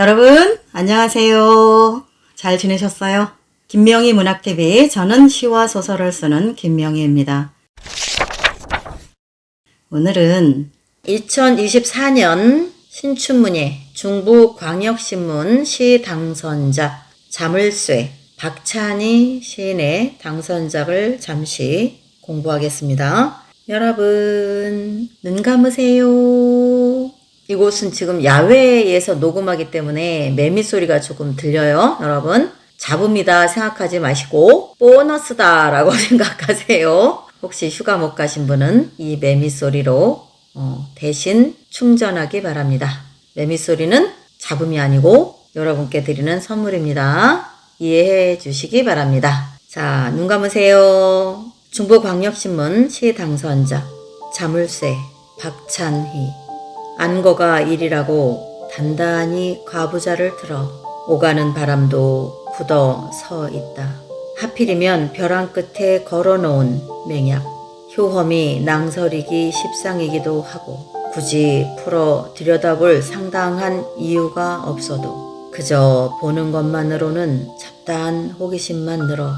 여러분 안녕하세요. 잘 지내셨어요? 김명희 문학TV, 저는 시와 소설을 쓰는 김명희입니다. 오늘은 2024년 신춘문예 중부광역신문 시 당선작 자물쇠 박찬희 시인의 당선작을 잠시 공부하겠습니다. 여러분 눈 감으세요. 이곳은 지금 야외에서 녹음하기 때문에 매미 소리가 조금 들려요. 여러분 잡음이다 생각하지 마시고 보너스다 라고 생각하세요. 혹시 휴가 못 가신 분은 이 매미 소리로 대신 충전하기 바랍니다. 매미 소리는 잡음이 아니고 여러분께 드리는 선물입니다. 이해해 주시기 바랍니다. 자, 눈 감으세요. 중부광역신문 시 당선작 자물쇠 박찬희. 안거가 일이라고 단단히 과부자를 들어 오가는 바람도 굳어 서 있다. 하필이면 벼랑 끝에 걸어놓은 맹약. 효험이 낭설이기 십상이기도 하고 굳이 풀어 들여다볼 상당한 이유가 없어도 그저 보는 것만으로는 잡다한 호기심만 늘어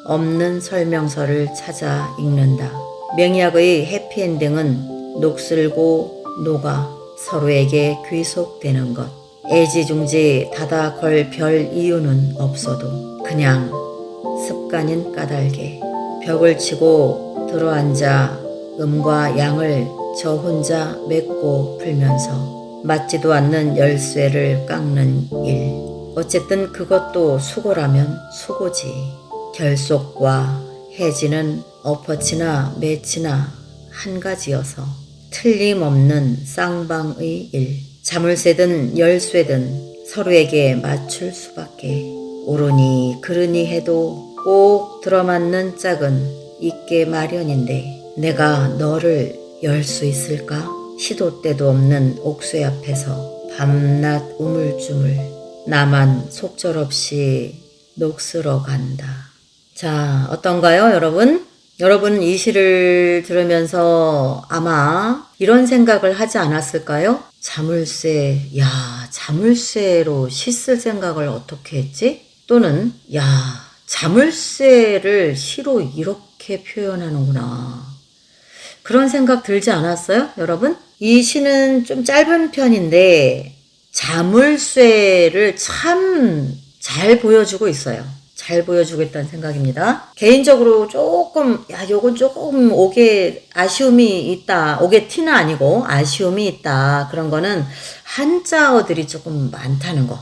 없는 설명서를 찾아 읽는다. 맹약의 해피엔딩은 녹슬고 녹아 서로에게 귀속되는 것. 애지중지 닫아 걸 별 이유는 없어도 그냥 습관인 까닭에 벽을 치고 들어앉아 음과 양을 저 혼자 맺고 풀면서 맞지도 않는 열쇠를 깎는 일. 어쨌든 그것도 수고라면 수고지. 결속과 해지는 엎어치나 매치나 한 가지여서 틀림없는 쌍방의 일. 자물쇠든 열쇠든 서로에게 맞출 수밖에. 옳으니 그르니 해도 꼭 들어맞는 짝은 있게 마련인데 내가 너를 열 수 있을까? 시도 때도 없는 옥쇠 앞에서 밤낮 우물쭈물 나만 속절없이 녹슬어 간다. 자, 어떤가요, 여러분? 여러분은 이 시를 들으면서 아마 이런 생각을 하지 않았을까요? 자물쇠, 야, 자물쇠로 시 쓸 생각을 어떻게 했지? 또는, 야, 자물쇠를 시로 이렇게 표현하는구나. 그런 생각 들지 않았어요, 여러분? 이 시는 좀 짧은 편인데 자물쇠를 참 잘 보여주고 있어요. 잘 보여주겠다는 생각입니다. 개인적으로 조금 요건 조금 옥에 아쉬움이 있다. 옥에 티는 아니고 아쉬움이 있다. 그런 거는 한자어들이 조금 많다는 거.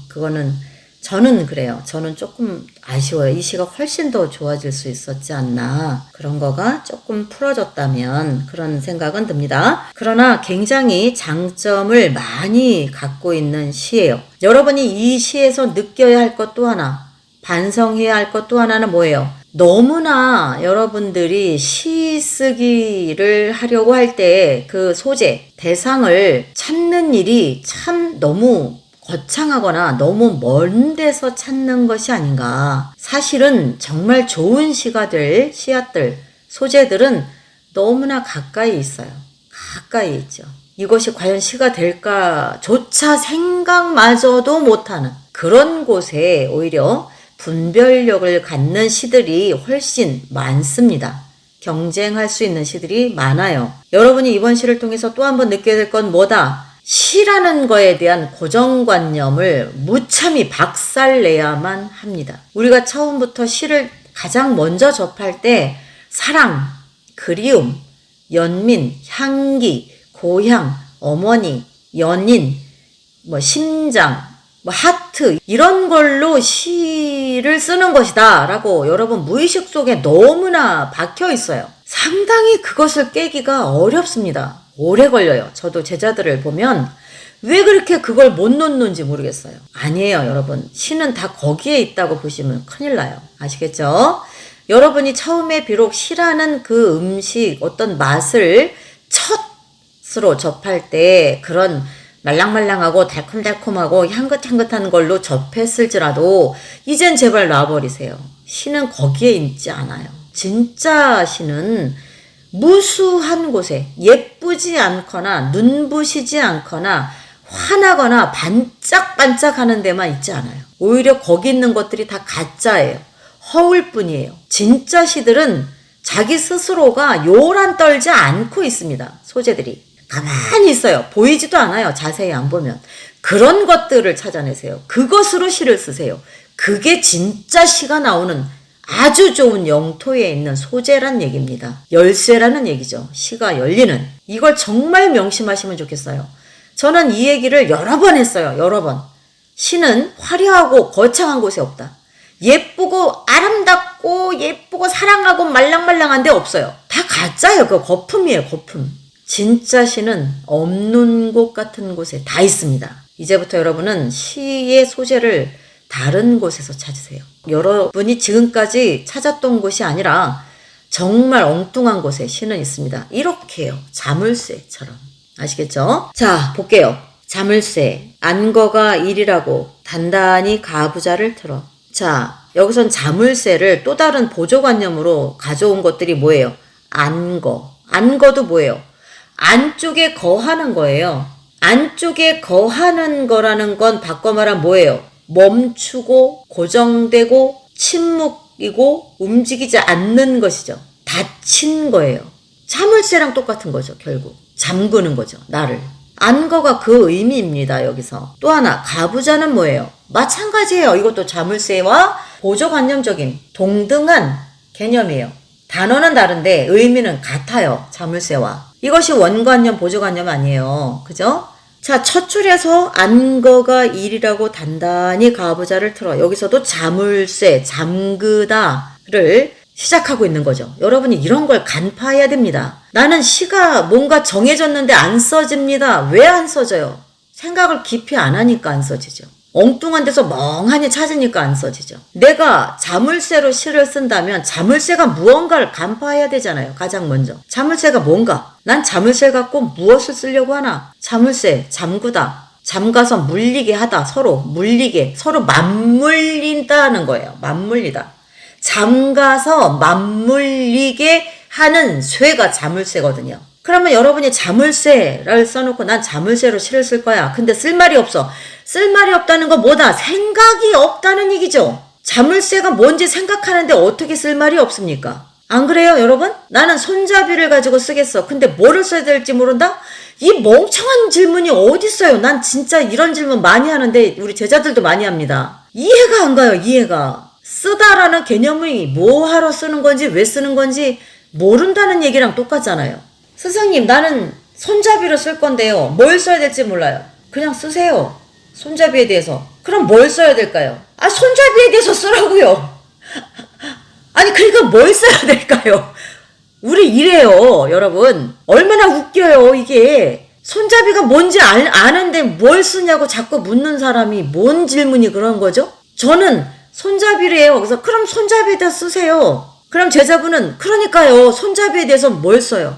그거는 저는 그래요. 저는 조금 아쉬워요. 이 시가 훨씬 더 좋아질 수 있었지 않나. 그런 거가 조금 풀어졌다면 그런 생각은 듭니다. 그러나 굉장히 장점을 많이 갖고 있는 시예요. 여러분이 이 시에서 느껴야 할 것 또 하나, 반성해야 할 것 또 하나는 뭐예요? 너무나 여러분들이 시 쓰기를 하려고 할 때 그 소재, 대상을 찾는 일이 참 너무 거창하거나 너무 먼 데서 찾는 것이 아닌가. 사실은 정말 좋은 시가 될 씨앗들, 소재들은 너무나 가까이 있어요. 가까이 있죠. 이것이 과연 시가 될까조차 생각마저도 못하는 그런 곳에 오히려 분별력을 갖는 시들이 훨씬 많습니다. 경쟁할 수 있는 시들이 많아요. 여러분이 이번 시를 통해서 또 한 번 느껴야 될 건 뭐다? 시라는 거에 대한 고정관념을 무참히 박살내야만 합니다. 우리가 처음부터 시를 가장 먼저 접할 때 사랑, 그리움, 연민, 향기, 고향, 어머니, 연인, 심장, 하트 이런 걸로 시를 쓰는 것이다 라고 여러분 무의식 속에 너무나 박혀 있어요. 상당히 그것을 깨기가 어렵습니다. 오래 걸려요. 저도 제자들을 보면 왜 그렇게 그걸 못 놓는지 모르겠어요. 아니에요, 여러분. 시는 다 거기에 있다고 보시면 큰일 나요. 아시겠죠? 여러분이 처음에 비록 시라는 그 음식, 어떤 맛을 첫으로 접할 때 그런 말랑말랑하고 달콤달콤하고 향긋향긋한 걸로 접했을지라도 이젠 제발 놔버리세요. 시는 거기에 있지 않아요. 진짜 시는 무수한 곳에 예쁘지 않거나 눈부시지 않거나 환하거나 반짝반짝하는 데만 있지 않아요. 오히려 거기 있는 것들이 다 가짜예요. 허울 뿐이에요. 진짜 시들은 자기 스스로가 요란 떨지 않고 있습니다. 소재들이. 가만히 있어요. 보이지도 않아요. 자세히 안 보면. 그런 것들을 찾아내세요. 그것으로 시를 쓰세요. 그게 진짜 시가 나오는 아주 좋은 영토에 있는 소재란 얘기입니다. 열쇠라는 얘기죠. 시가 열리는. 이걸 정말 명심하시면 좋겠어요. 저는 이 얘기를 여러 번 했어요. 여러 번. 시는 화려하고 거창한 곳에 없다. 예쁘고 아름답고 예쁘고 사랑하고 말랑말랑한 데 없어요. 다 가짜예요. 그거 거품이에요. 거품. 진짜 시는 없는 곳 같은 곳에 다 있습니다. 이제부터 여러분은 시의 소재를 다른 곳에서 찾으세요. 여러분이 지금까지 찾았던 곳이 아니라 정말 엉뚱한 곳에 시는 있습니다. 이렇게요. 자물쇠처럼. 아시겠죠? 자, 볼게요. 자물쇠. 안거가 일이라고 단단히 가부좌를 틀어. 자, 여기선 자물쇠를 또 다른 보조관념으로 가져온 것들이 뭐예요? 안거. 안거도 뭐예요? 안쪽에 거하는 거예요. 안쪽에 거하는 거라는 건 바꿔 말하면 뭐예요? 멈추고 고정되고 침묵이고 움직이지 않는 것이죠. 닫힌 거예요. 자물쇠랑 똑같은 거죠. 결국. 잠그는 거죠. 나를. 안거가 그 의미입니다. 여기서. 또 하나 가부좌는 뭐예요? 마찬가지예요. 이것도 자물쇠와 보조관념적인 동등한 개념이에요. 단어는 다른데 의미는 같아요. 자물쇠와. 이것이 원관념, 보조관념 아니에요. 그죠? 자, 첫 줄에서 안거가 일이라고 단단히 가부좌를 틀어. 여기서도 자물쇠, 잠그다를 시작하고 있는 거죠. 여러분이 이런 걸 간파해야 됩니다. 나는 시가 뭔가 정해졌는데 안 써집니다. 왜 안 써져요? 생각을 깊이 안 하니까 안 써지죠. 엉뚱한 데서 멍하니 찾으니까 안 써지죠. 내가 자물쇠로 시를 쓴다면 자물쇠가 무언가를 간파해야 되잖아요. 가장 먼저. 자물쇠가 뭔가? 난 자물쇠 갖고 무엇을 쓰려고 하나? 자물쇠, 잠그다. 잠가서 물리게 하다. 서로 물리게. 서로 맞물린다는 거예요. 맞물리다. 잠가서 맞물리게 하는 쇠가 자물쇠거든요. 그러면 여러분이 자물쇠를 써놓고 난 자물쇠로 시를 쓸 거야. 근데 쓸 말이 없어. 쓸 말이 없다는 건 뭐다? 생각이 없다는 얘기죠. 자물쇠가 뭔지 생각하는데 어떻게 쓸 말이 없습니까? 안 그래요, 여러분? 나는 손잡이를 가지고 쓰겠어. 근데 뭐를 써야 될지 모른다? 이 멍청한 질문이 어딨어요? 난 진짜 이런 질문 많이 하는데 우리 제자들도 많이 합니다. 이해가 안 가요, 이해가. 쓰다라는 개념이 뭐 하러 쓰는 건지 왜 쓰는 건지 모른다는 얘기랑 똑같잖아요. 스승님, 나는 손잡이로 쓸 건데요. 뭘 써야 될지 몰라요. 그냥 쓰세요. 손잡이에 대해서. 그럼 뭘 써야 될까요? 아, 손잡이에 대해서 쓰라고요. 아니, 그러니까 뭘 써야 될까요? 우리 이래요, 여러분. 얼마나 웃겨요, 이게. 손잡이가 뭔지 아는데 뭘 쓰냐고 자꾸 묻는 사람이 뭔 질문이 그런 거죠? 저는 손잡이래요. 그래서 그럼 손잡이에다 쓰세요. 그럼 제자분은 그러니까요. 손잡이에 대해서 뭘 써요?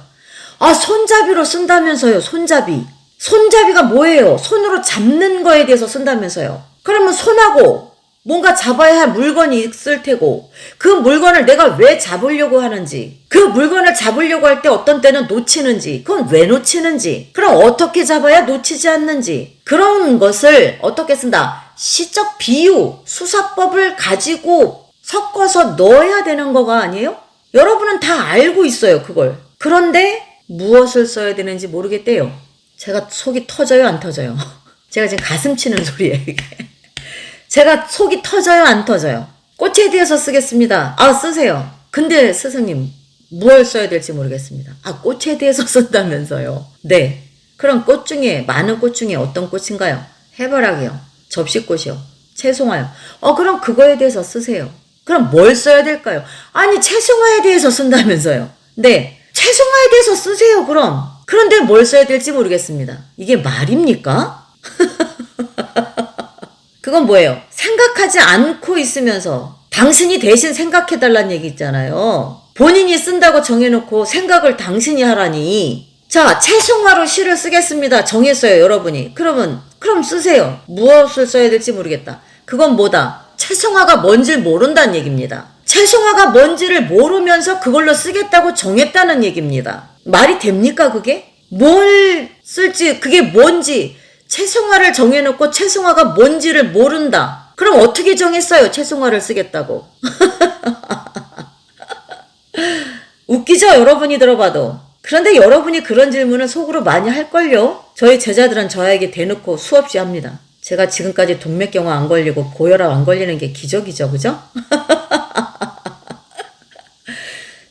아, 손잡이로 쓴다면서요. 손잡이. 손잡이가 뭐예요? 손으로 잡는 거에 대해서 쓴다면서요. 그러면 손하고 뭔가 잡아야 할 물건이 있을 테고 그 물건을 내가 왜 잡으려고 하는지 그 물건을 잡으려고 할 때 어떤 때는 놓치는지 그건 왜 놓치는지 그럼 어떻게 잡아야 놓치지 않는지 그런 것을 어떻게 쓴다? 시적 비유, 수사법을 가지고 섞어서 넣어야 되는 거가 아니에요? 여러분은 다 알고 있어요, 그걸. 그런데 무엇을 써야 되는지 모르겠대요. 제가 속이 터져요, 안 터져요? 제가 지금 가슴 치는 소리예요, 이게. 제가 속이 터져요, 안 터져요? 꽃에 대해서 쓰겠습니다. 아, 쓰세요. 근데 스승님, 무엇을 써야 될지 모르겠습니다. 아, 꽃에 대해서 쓴다면서요. 네. 그럼 꽃 중에, 많은 꽃 중에 어떤 꽃인가요? 해바라기요. 접시꽃이요. 채송화요. 그럼 그거에 대해서 쓰세요. 그럼 뭘 써야 될까요? 아니, 채송화에 대해서 쓴다면서요. 네. 채송화에 대해서 쓰세요, 그럼. 그런데 뭘 써야 될지 모르겠습니다. 이게 말입니까? 그건 뭐예요? 생각하지 않고 있으면서 당신이 대신 생각해달라는 얘기 있잖아요. 본인이 쓴다고 정해놓고 생각을 당신이 하라니. 자, 채송화로 시를 쓰겠습니다. 정했어요, 여러분이. 그럼 쓰세요. 무엇을 써야 될지 모르겠다. 그건 뭐다? 채송화가 뭔지를 모른다는 얘기입니다. 채송화가 뭔지를 모르면서 그걸로 쓰겠다고 정했다는 얘기입니다. 말이 됩니까, 그게? 뭘 쓸지, 그게 뭔지 채송화를 정해놓고 채송화가 뭔지를 모른다. 그럼 어떻게 정했어요? 채송화를 쓰겠다고. 웃기죠? 여러분이 들어봐도. 그런데 여러분이 그런 질문을 속으로 많이 할걸요? 저희 제자들은 저에게 대놓고 수없이 합니다. 제가 지금까지 동맥경화 안 걸리고 고혈압 안 걸리는 게 기적이죠. 그죠?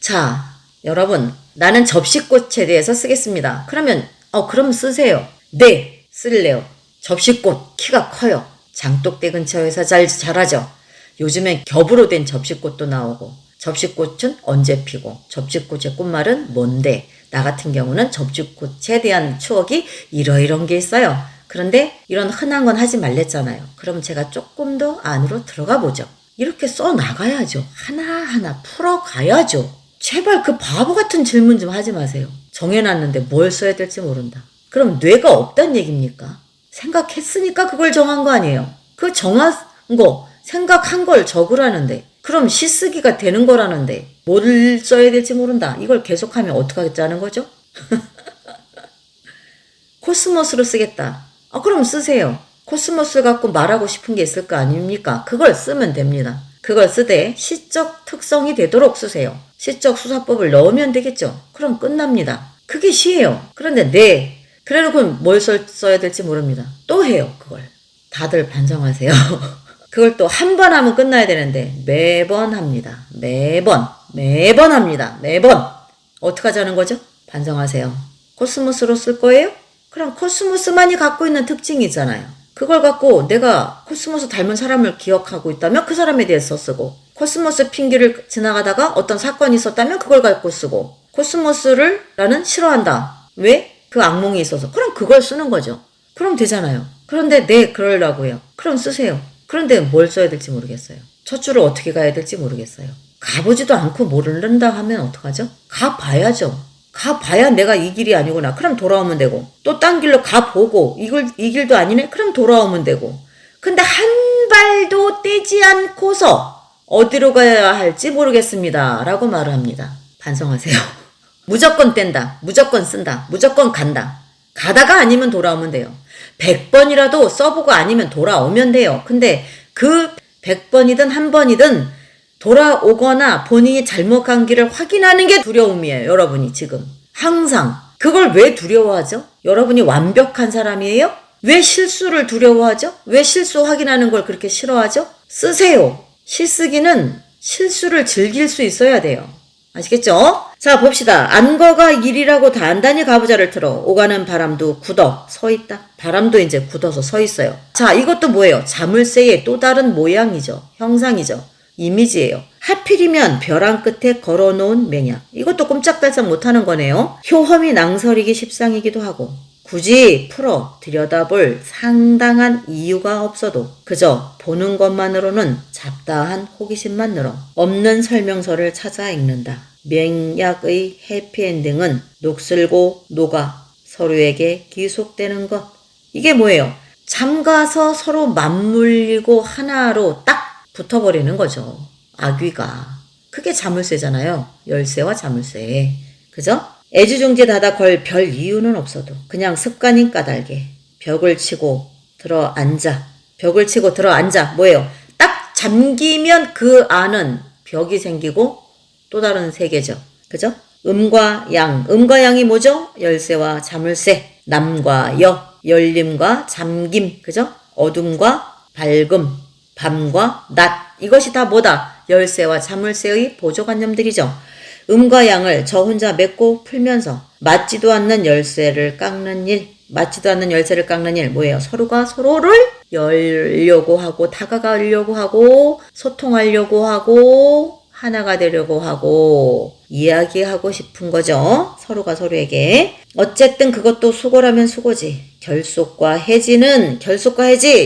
자, 여러분, 나는 접시꽃에 대해서 쓰겠습니다. 그럼 쓰세요. 네, 쓸래요. 접시꽃, 키가 커요. 장독대 근처에서 잘 자라죠. 요즘엔 겹으로 된 접시꽃도 나오고, 접시꽃은 언제 피고, 접시꽃의 꽃말은 뭔데, 나 같은 경우는 접시꽃에 대한 추억이 이런 게 있어요. 그런데 이런 흔한 건 하지 말랬잖아요. 그럼 제가 조금 더 안으로 들어가 보죠. 이렇게 써나가야죠. 하나하나 풀어가야죠. 제발 그 바보 같은 질문 좀 하지 마세요. 정해놨는데 뭘 써야 될지 모른다. 그럼 뇌가 없단 얘기입니까? 생각했으니까 그걸 정한 거 아니에요. 그 정한 거, 생각한 걸 적으라는데, 그럼 시 쓰기가 되는 거라는데 뭘 써야 될지 모른다. 이걸 계속하면 어떡하겠다는 거죠? 코스모스로 쓰겠다. 그럼 쓰세요. 코스모스를 갖고 말하고 싶은 게 있을 거 아닙니까? 그걸 쓰면 됩니다. 그걸 쓰되 시적 특성이 되도록 쓰세요. 시적 수사법을 넣으면 되겠죠. 그럼 끝납니다. 그게 시예요. 그런데 네, 그래놓고 뭘 써야 될지 모릅니다. 또 해요, 그걸. 다들 반성하세요. 그걸 또 한 번 하면 끝나야 되는데 매번 합니다. 매번 합니다. 매번. 어떡하자는 거죠? 반성하세요. 코스모스로 쓸 거예요? 그럼 코스모스만이 갖고 있는 특징이잖아요. 그걸 갖고 내가 코스모스 닮은 사람을 기억하고 있다면 그 사람에 대해서 쓰고, 코스모스 핑계를 지나가다가 어떤 사건이 있었다면 그걸 갖고 쓰고, 코스모스를 나는 싫어한다. 왜? 그 악몽이 있어서. 그럼 그걸 쓰는 거죠. 그럼 되잖아요. 그런데 네, 그러려고요. 그럼 쓰세요. 그런데 뭘 써야 될지 모르겠어요. 첫 줄을 어떻게 가야 될지 모르겠어요. 가보지도 않고 모른다 하면 어떡하죠? 가봐야죠. 가봐야 내가 이 길이 아니구나. 그럼 돌아오면 되고. 또 딴 길로 가보고 이 길도 아니네? 그럼 돌아오면 되고. 근데 한 발도 떼지 않고서 어디로 가야 할지 모르겠습니다. 라고 말을 합니다. 반성하세요. 무조건 뗀다. 무조건 쓴다. 무조건 간다. 가다가 아니면 돌아오면 돼요. 100번이라도 써보고 아니면 돌아오면 돼요. 근데 그 100번이든 한 번이든 돌아오거나 본인이 잘못 간 길을 확인하는 게 두려움이에요. 여러분이 지금. 항상. 그걸 왜 두려워하죠? 여러분이 완벽한 사람이에요? 왜 실수를 두려워하죠? 왜 실수 확인하는 걸 그렇게 싫어하죠? 쓰세요. 시쓰기는 실수를 즐길 수 있어야 돼요. 아시겠죠? 자, 봅시다. 안거가 일이라고 단단히 가부좌를 틀어 오가는 바람도 굳어 서 있다. 바람도 이제 굳어서 서 있어요. 자, 이것도 뭐예요? 자물쇠의 또 다른 모양이죠. 형상이죠. 이미지예요. 하필이면 벼랑 끝에 걸어놓은 맹약. 이것도 꼼짝달싹 못하는 거네요. 효험이 낭설이기 십상이기도 하고, 굳이 풀어 들여다볼 상당한 이유가 없어도 그저 보는 것만으로는 잡다한 호기심만 늘어 없는 설명서를 찾아 읽는다. 맹약의 해피엔딩은 녹슬고 녹아 서로에게 기속되는 것. 이게 뭐예요? 잠가서 서로 맞물리고 하나로 딱 붙어버리는 거죠. 악귀가. 그게 자물쇠잖아요. 열쇠와 자물쇠. 그죠? 애지중지다다 걸 별 이유는 없어도 그냥 습관인 까닭에 벽을 치고 들어 앉아. 벽을 치고 들어 앉아. 뭐예요? 딱 잠기면 그 안은 벽이 생기고 또 다른 세계죠. 그죠? 음과 양. 음과 양이 뭐죠? 열쇠와 자물쇠. 남과 여. 열림과 잠김. 그죠? 어둠과 밝음. 밤과 낮. 이것이 다 뭐다? 열쇠와 자물쇠의 보조관념들이죠. 음과 양을 저 혼자 맺고 풀면서 맞지도 않는 열쇠를 깎는 일. 맞지도 않는 열쇠를 깎는 일. 뭐예요? 서로가 서로를 열려고 하고 다가가려고 하고 소통하려고 하고 하나가 되려고 하고 이야기하고 싶은 거죠. 서로가 서로에게. 어쨌든 그것도 수고라면 수고지. 결속과 해지,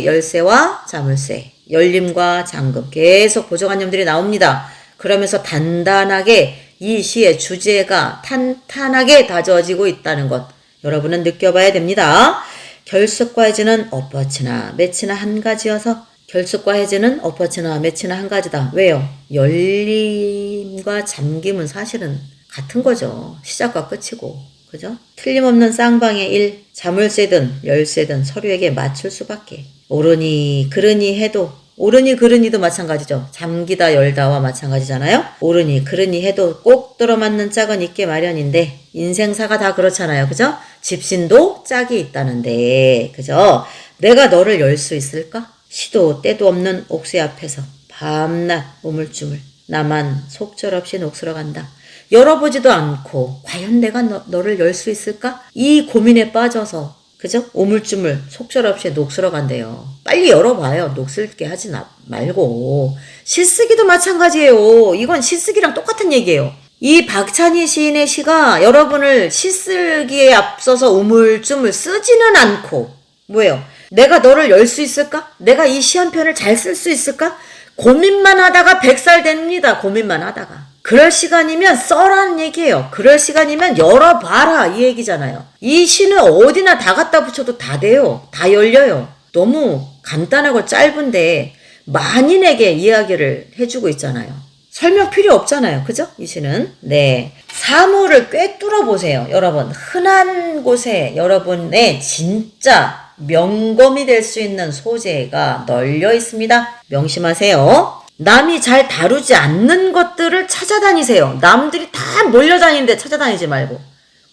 열쇠와 자물쇠. 열림과 잠금. 계속 보조관념들이 나옵니다. 그러면서 단단하게 이 시의 주제가 탄탄하게 다져지고 있다는 것. 여러분은 느껴봐야 됩니다. 결속과 해지는 엇붙이나 매치나 한 가지여서 결속과 해지는 엇붙이나 매치나 한 가지다. 왜요? 열림과 잠김은 사실은 같은 거죠. 시작과 끝이고. 그죠? 틀림없는 쌍방의 일, 자물쇠든 열쇠든 서로에게 맞출 수밖에. 오르니 그르니 해도, 오르니 그르니도 마찬가지죠. 잠기다 열다와 마찬가지잖아요. 오르니 그르니 해도 꼭 들어맞는 짝은 있게 마련인데 인생사가 다 그렇잖아요. 그죠? 집신도 짝이 있다는데, 그죠? 내가 너를 열 수 있을까? 시도 때도 없는 옥새 앞에서 밤낮 우물쭈물 나만 속절없이 녹슬어 간다. 열어보지도 않고 과연 내가 너를 열 수 있을까? 이 고민에 빠져서, 그죠? 우물쭈물 속절없이 녹슬어 간대요. 빨리 열어봐요. 녹슬게 하지 말고. 시쓰기도 마찬가지예요. 이건 시쓰기랑 똑같은 얘기예요. 이 박찬희 시인의 시가 여러분을 시쓰기에 앞서서 우물쭈물 쓰지는 않고, 뭐예요? 내가 너를 열 수 있을까? 내가 이 시 한 편을 잘 쓸 수 있을까? 고민만 하다가 100살 됩니다. 고민만 하다가. 그럴 시간이면 써라는 얘기예요. 그럴 시간이면 열어봐라 이 얘기잖아요. 이 시는 어디나 다 갖다 붙여도 다 돼요. 다 열려요. 너무 간단하고 짧은데 만인에게 이야기를 해주고 있잖아요. 설명 필요 없잖아요. 그죠? 이 시는. 네. 사물을 꿰뚫어 보세요. 여러분. 흔한 곳에 여러분의 진짜 명검이 될 수 있는 소재가 널려 있습니다. 명심하세요. 남이 잘 다루지 않는 것들을 찾아다니세요. 남들이 다 몰려다니는데 찾아다니지 말고.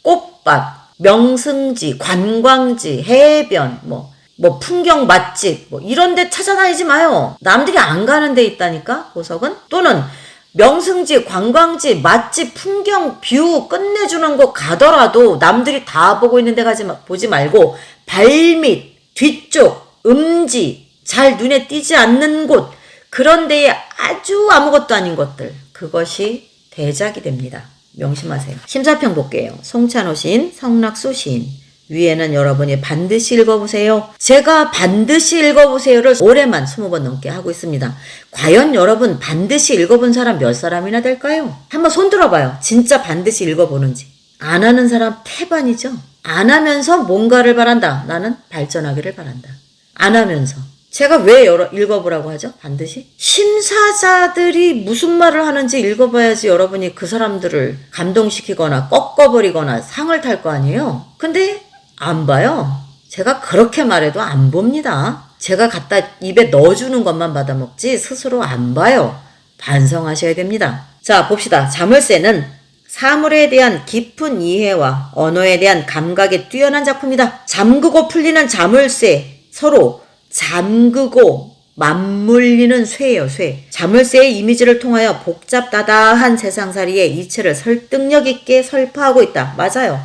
꽃밭, 명승지, 관광지, 해변, 뭐 풍경 맛집, 이런 데 찾아다니지 마요. 남들이 안 가는 데 있다니까, 보석은. 또는 명승지, 관광지, 맛집, 풍경, 뷰 끝내주는 곳 가더라도 남들이 다 보고 있는 데 보지 말고 발밑, 뒤쪽, 음지, 잘 눈에 띄지 않는 곳, 그런 데에 아주 아무것도 아닌 것들, 그것이 대작이 됩니다. 명심하세요. 심사평 볼게요. 송찬호 시인, 성락수 시인. 위에는 여러분이 반드시 읽어보세요. 제가 반드시 읽어보세요를 올해만 20번 넘게 하고 있습니다. 과연 여러분 반드시 읽어본 사람 몇 사람이나 될까요? 한번 손 들어봐요. 진짜 반드시 읽어보는지. 안 하는 사람 태반이죠. 안 하면서 뭔가를 바란다. 나는 발전하기를 바란다. 안 하면서. 제가 왜 읽어보라고 하죠? 반드시? 심사자들이 무슨 말을 하는지 읽어봐야지 여러분이 그 사람들을 감동시키거나 꺾어버리거나 상을 탈 거 아니에요? 근데 안 봐요. 제가 그렇게 말해도 안 봅니다. 제가 갖다 입에 넣어주는 것만 받아먹지 스스로 안 봐요. 반성하셔야 됩니다. 자, 봅시다. 자물쇠는 사물에 대한 깊은 이해와 언어에 대한 감각이 뛰어난 작품이다. 잠그고 풀리는 자물쇠, 서로 잠그고 맞물리는 쇠예요, 쇠. 자물쇠의 이미지를 통하여 복잡다다한 세상살이의 이치를 설득력 있게 설파하고 있다. 맞아요.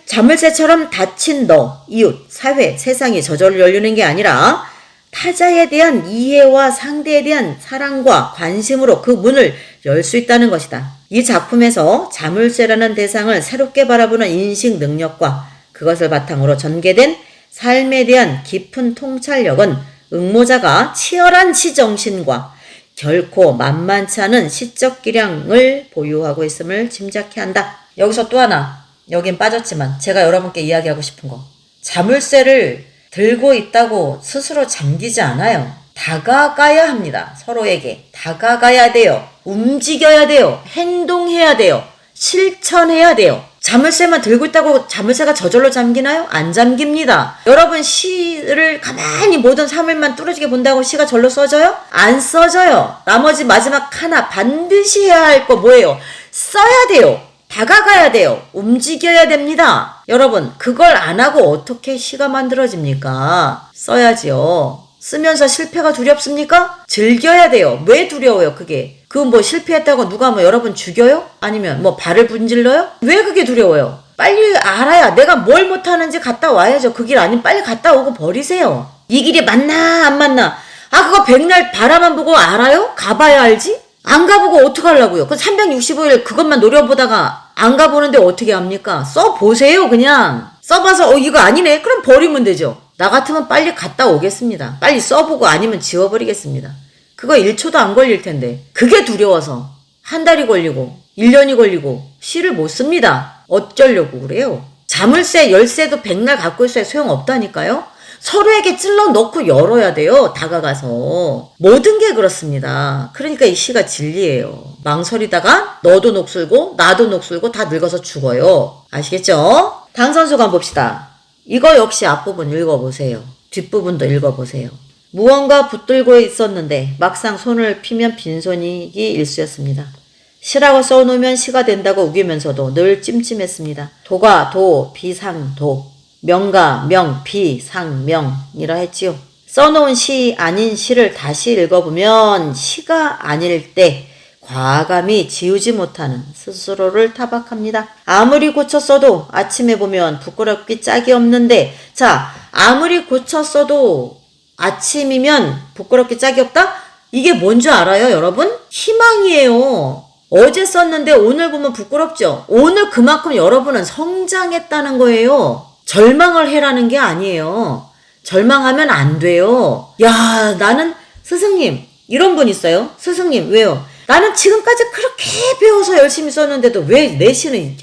자물쇠처럼 닫힌 너, 이웃, 사회, 세상이 저절로 열리는 게 아니라 타자에 대한 이해와 상대에 대한 사랑과 관심으로 그 문을 열 수 있다는 것이다. 이 작품에서 자물쇠라는 대상을 새롭게 바라보는 인식 능력과 그것을 바탕으로 전개된 삶에 대한 깊은 통찰력은 응모자가 치열한 시정신과 결코 만만치 않은 시적 기량을 보유하고 있음을 짐작케 한다. 여기서 또 하나, 여긴 빠졌지만 제가 여러분께 이야기하고 싶은 거. 자물쇠를 들고 있다고 스스로 잠기지 않아요. 다가가야 합니다. 서로에게. 다가가야 돼요. 움직여야 돼요. 행동해야 돼요. 실천해야 돼요. 자물쇠만 들고 있다고 자물쇠가 저절로 잠기나요? 안 잠깁니다. 여러분 시를 가만히 모든 사물만 뚫어지게 본다고 시가 절로 써져요? 안 써져요. 나머지 마지막 하나 반드시 해야 할 거 뭐예요? 써야 돼요. 다가가야 돼요. 움직여야 됩니다. 여러분 그걸 안 하고 어떻게 시가 만들어집니까? 써야지요. 쓰면서 실패가 두렵습니까? 즐겨야 돼요. 왜 두려워요 그게? 그 실패했다고 누가 여러분 죽여요? 아니면 발을 분질러요? 왜 그게 두려워요? 빨리 알아야 내가 뭘 못하는지 갔다 와야죠. 그 길 아니면 빨리 갔다 오고 버리세요. 이 길이 맞나 안 맞나? 그거 백날 바라만 보고 알아요? 가봐야 알지? 안 가보고 어떡하려고요? 그 365일 그것만 노려보다가 안 가보는데 어떻게 합니까? 써보세요 그냥. 써봐서 이거 아니네? 그럼 버리면 되죠. 나 같으면 빨리 갔다 오겠습니다. 빨리 써보고 아니면 지워버리겠습니다. 그거 1초도 안 걸릴 텐데 그게 두려워서 한 달이 걸리고 1년이 걸리고 시를 못 씁니다. 어쩌려고 그래요? 자물쇠 열쇠도 백날 갖고 있어야 소용없다니까요. 서로에게 찔러 넣고 열어야 돼요. 다가가서. 모든 게 그렇습니다. 그러니까 이 시가 진리예요. 망설이다가 너도 녹슬고 나도 녹슬고 다 늙어서 죽어요. 아시겠죠? 당선수감 봅시다. 이거 역시 앞부분 읽어보세요. 뒷부분도 읽어보세요. 무언가 붙들고 있었는데 막상 손을 피면 빈손이 일쑤였습니다. 시라고 써놓으면 시가 된다고 우기면서도 늘 찜찜했습니다. 도가 도, 비상, 도. 명가, 명, 비, 상, 명이라 했지요. 써놓은 시 아닌 시를 다시 읽어보면 시가 아닐 때 과감히 지우지 못하는 스스로를 타박합니다. 아무리 고쳤어도 아침에 보면 부끄럽기 짝이 없는데, 자, 아무리 고쳤어도 아침이면 부끄럽기 짝이 없다? 이게 뭔지 알아요, 여러분? 희망이에요. 어제 썼는데 오늘 보면 부끄럽죠? 오늘 그만큼 여러분은 성장했다는 거예요. 절망을 해라는 게 아니에요. 절망하면 안 돼요. 야, 나는 스승님, 이런 분 있어요. 스승님, 왜요? 나는 지금까지 그렇게 배워서 열심히 썼는데도 왜 내 시는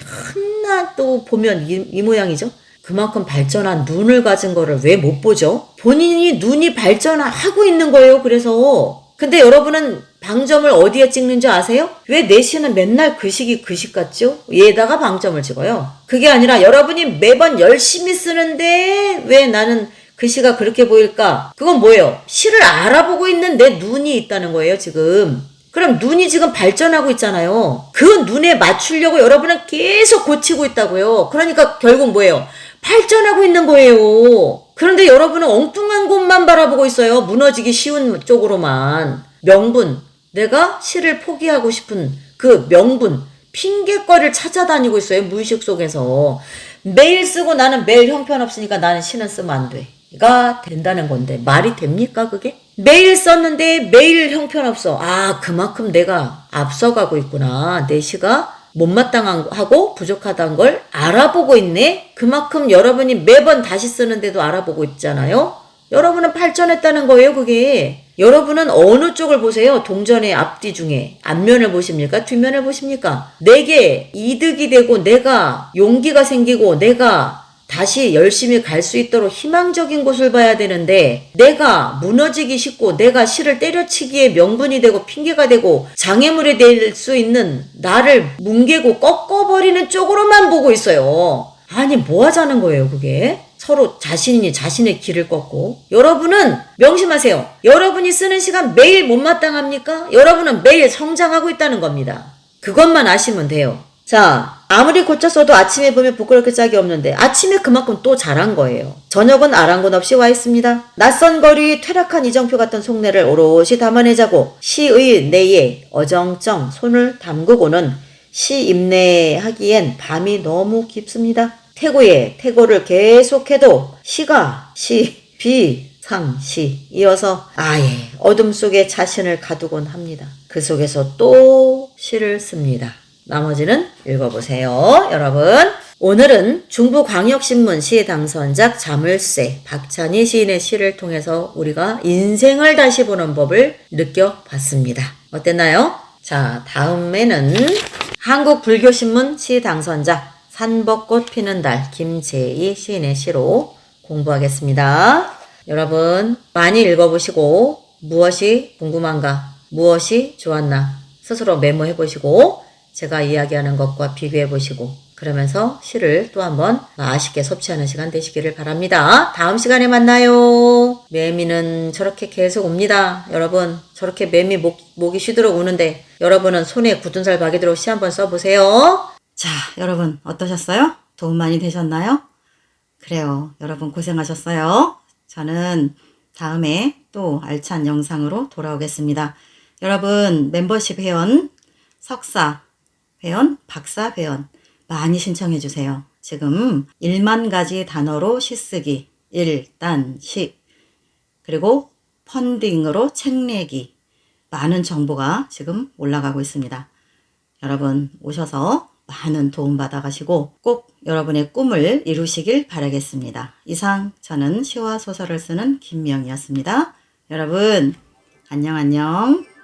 하나도 보면 이 모양이죠? 그만큼 발전한 눈을 가진 거를 왜 못 보죠? 본인이 눈이 발전하고 있는 거예요. 그래서. 근데 여러분은 방점을 어디에 찍는지 아세요? 왜 내 시는 맨날 그 시기 그 시 같죠? 얘에다가 방점을 찍어요. 그게 아니라 여러분이 매번 열심히 쓰는데 왜 나는 그 시가 그렇게 보일까? 그건 뭐예요? 시를 알아보고 있는 내 눈이 있다는 거예요, 지금. 그럼 눈이 지금 발전하고 있잖아요. 그 눈에 맞추려고 여러분은 계속 고치고 있다고요. 그러니까 결국 뭐예요? 발전하고 있는 거예요. 그런데 여러분은 엉뚱한 곳만 바라보고 있어요. 무너지기 쉬운 쪽으로만. 명분. 내가 시를 포기하고 싶은 그 명분. 핑계거리를 찾아다니고 있어요. 무의식 속에서. 매일 쓰고 나는 매일 형편없으니까 나는 시는 쓰면 안 돼. 가 된다는 건데 말이 됩니까 그게? 매일 썼는데 매일 형편없어. 아, 그만큼 내가 앞서가고 있구나. 내 시가 못마땅하고 부족하다는 걸 알아보고 있네. 그만큼 여러분이 매번 다시 쓰는데도 알아보고 있잖아요. 여러분은 발전했다는 거예요. 그게. 여러분은 어느 쪽을 보세요? 동전의 앞뒤 중에 앞면을 보십니까? 뒷면을 보십니까? 내게 이득이 되고 내가 용기가 생기고 내가 다시 열심히 갈 수 있도록 희망적인 곳을 봐야 되는데 내가 무너지기 쉽고 내가 시를 때려치기에 명분이 되고 핑계가 되고 장애물이 될 수 있는 나를 뭉개고 꺾어버리는 쪽으로만 보고 있어요. 아니 뭐 하자는 거예요 그게? 서로 자신이 자신의 길을 꺾고. 여러분은 명심하세요. 여러분이 쓰는 시간 매일 못마땅합니까? 여러분은 매일 성장하고 있다는 겁니다. 그것만 아시면 돼요. 자, 아무리 고쳤어도 아침에 보면 부끄럽게 짝이 없는데 아침에 그만큼 또 잘한 거예요. 저녁은 아랑곳 없이 와 있습니다. 낯선 거리 퇴락한 이정표 같은 속내를 오롯이 담아내자고 시의 내에 어정쩡 손을 담그고는 시 임내하기엔 밤이 너무 깊습니다. 태고에 태고를 계속해도 시가 시, 비, 상, 시 이어서 아예 어둠 속에 자신을 가두곤 합니다. 그 속에서 또 시를 씁니다. 나머지는 읽어보세요. 여러분, 오늘은 중부광역신문 시당선작 자물쇠 박찬희 시인의 시를 통해서 우리가 인생을 다시 보는 법을 느껴봤습니다. 어땠나요? 자, 다음에는 한국불교신문 시당선작 산벚꽃 피는 달 김재희 시인의 시로 공부하겠습니다. 여러분 많이 읽어보시고 무엇이 궁금한가, 무엇이 좋았나 스스로 메모해보시고 제가 이야기하는 것과 비교해보시고 그러면서 시를 또 한번 맛있게 섭취하는 시간 되시기를 바랍니다. 다음 시간에 만나요. 매미는 저렇게 계속 옵니다. 여러분 저렇게 매미 목이 쉬도록 우는데 여러분은 손에 굳은 살 박이도록 시 한번 써보세요. 자, 여러분 어떠셨어요? 도움 많이 되셨나요? 그래요. 여러분 고생하셨어요. 저는 다음에 또 알찬 영상으로 돌아오겠습니다. 여러분 멤버십 회원, 석사 회원, 박사 회원 많이 신청해 주세요. 지금 1만 가지 단어로 시쓰기, 1단식, 그리고 펀딩으로 책 내기 많은 정보가 지금 올라가고 있습니다. 여러분 오셔서 많은 도움 받아가시고 꼭 여러분의 꿈을 이루시길 바라겠습니다. 이상 저는 시와 소설을 쓰는 김명이었습니다. 여러분 안녕.